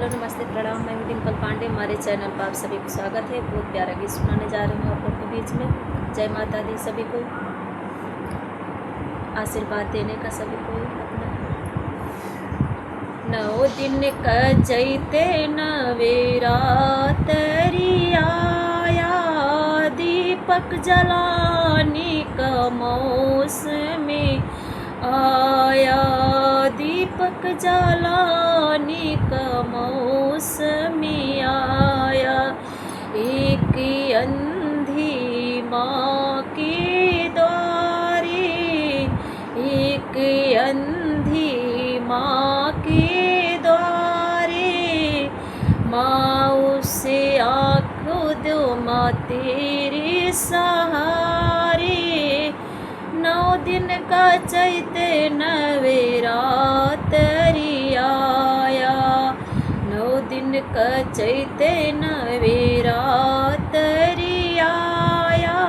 Hello नमस्ते प्रणाम। मैं हूँ डिम्पल पांडे। हमारे चैनल पर आप सभी को स्वागत है। बहुत प्यारा गीत सुनाने जा रही हूँ आप लोग के बीच में। जय माता दी सभी को, आशीर्वाद देने का सभी को अपना। 9 दिन का चैते नवेरातरी आया, दीपक जलाने का मौसम आया, दीपक जलाने का मौसम आया। एक अंधी माँ के द्वारे, एक अंधी माँ के द्वारे, माँ उसे आँखों दो माँ तेरे सहारे। 9 दिन का चैते नवेरातरी आया, 9 दिन का चैते नवेरातरी आया,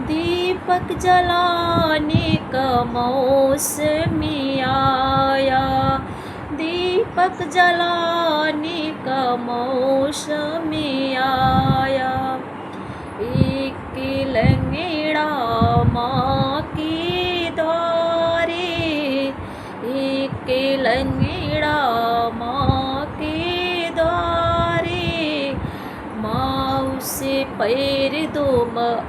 दीपक जलाने का मौसम आया, दीपक जलाने का मौसम आया। एक लंगड़ा माँ के द्वारे, एक लंगड़ा माँ के द्वारे, माँ उसे पैर दो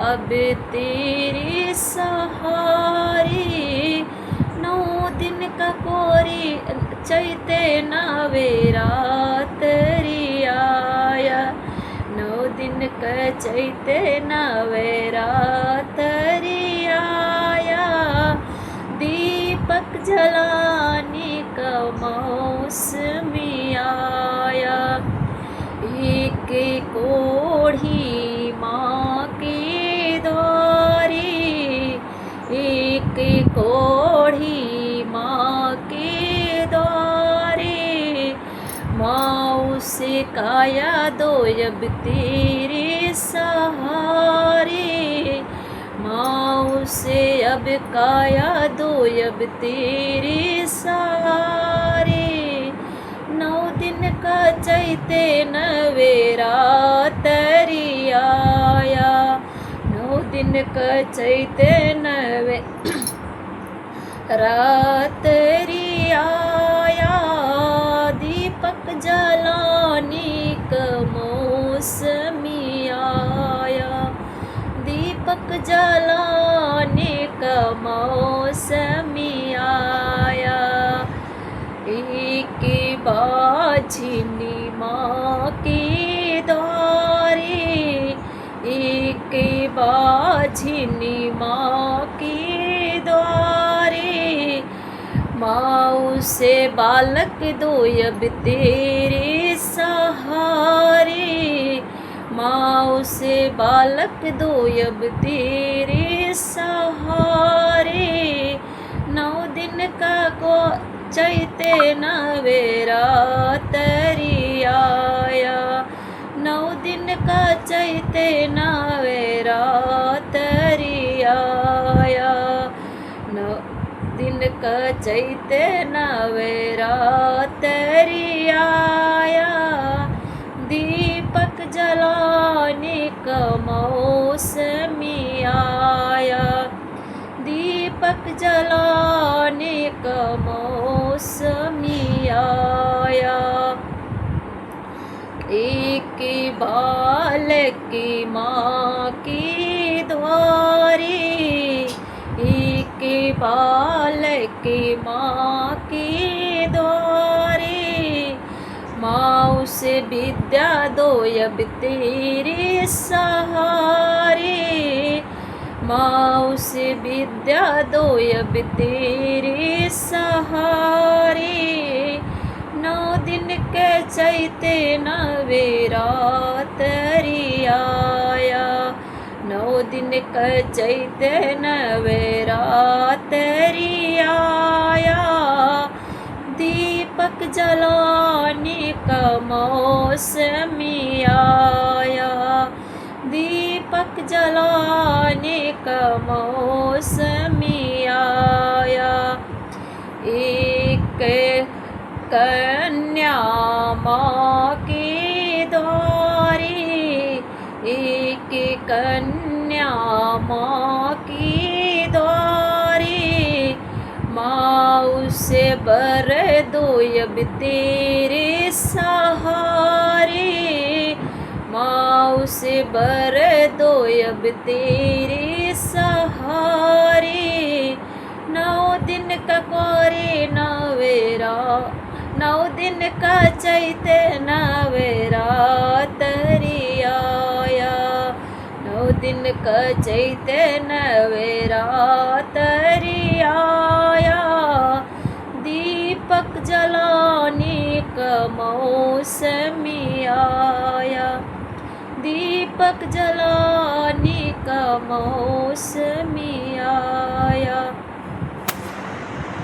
अब तेरे सहारे। 9 दिन का कोरी चैते नवेरातरी आया, 9 दिन का चैते नवेरातरी आया, दीपक जलाने का मौसम आया। एक कोढ़ी माँ के द्वारे, एक कोढ़ी माँ के द्वारे, माँ उसे काया दो अब तेरे सहारे, माँ उसे अब काया दो अब तेरे सहारे। 9 दिन का चैते नवेरातरी आया, 9 दिन का चैते नवेरातरी आया, दीपक जलाने का मौसम आया, दीपक जलाने का मौसम आया। एक बाझिनी माँ के द्वारे, एक बाझिनी माँ के द्वारे, माँ उसे बालक दो अब तेरे सहारे, माँ उसे बालक दो अब तेरे सहारे। 9 दिन का को चैते नवेरातरी आया, 9 दिन का चैते नवेरातरी आया, 9 दिन का चैते नवेरातरी आया, दीपक जलाने का मौसम आया, दीपक जलाने का मौसम आया। एक बालक माँ के द्वारे, एक बालक माँ के द्वारे, माँ उसे विद्या दो अब तेरे सहारे, माँ उसे विद्या दो अब तेरे सहारे। 9 दिन के चैते नवेरातरी आया, 9 दिन का चैते नवेरातरी आया, दीपक जलाने का मौसम आया, दीपक जलाने का मौसम आया। एक कन्या माँ के द्वारे, एक कन्या माँ के द्वारे, माँ उसे बर दो अब तेरे सहारे, माँ उसे बर दो अब तेरे सहारे। 9 दिन का कोरे नवेरा, 9 दिन का चैते नवेरा तरी आया, 9 दिन का चैते नवेरा तरी आया। दीपक जलाने का मौसमी आया, दीपक जलाने का मौसमी आया।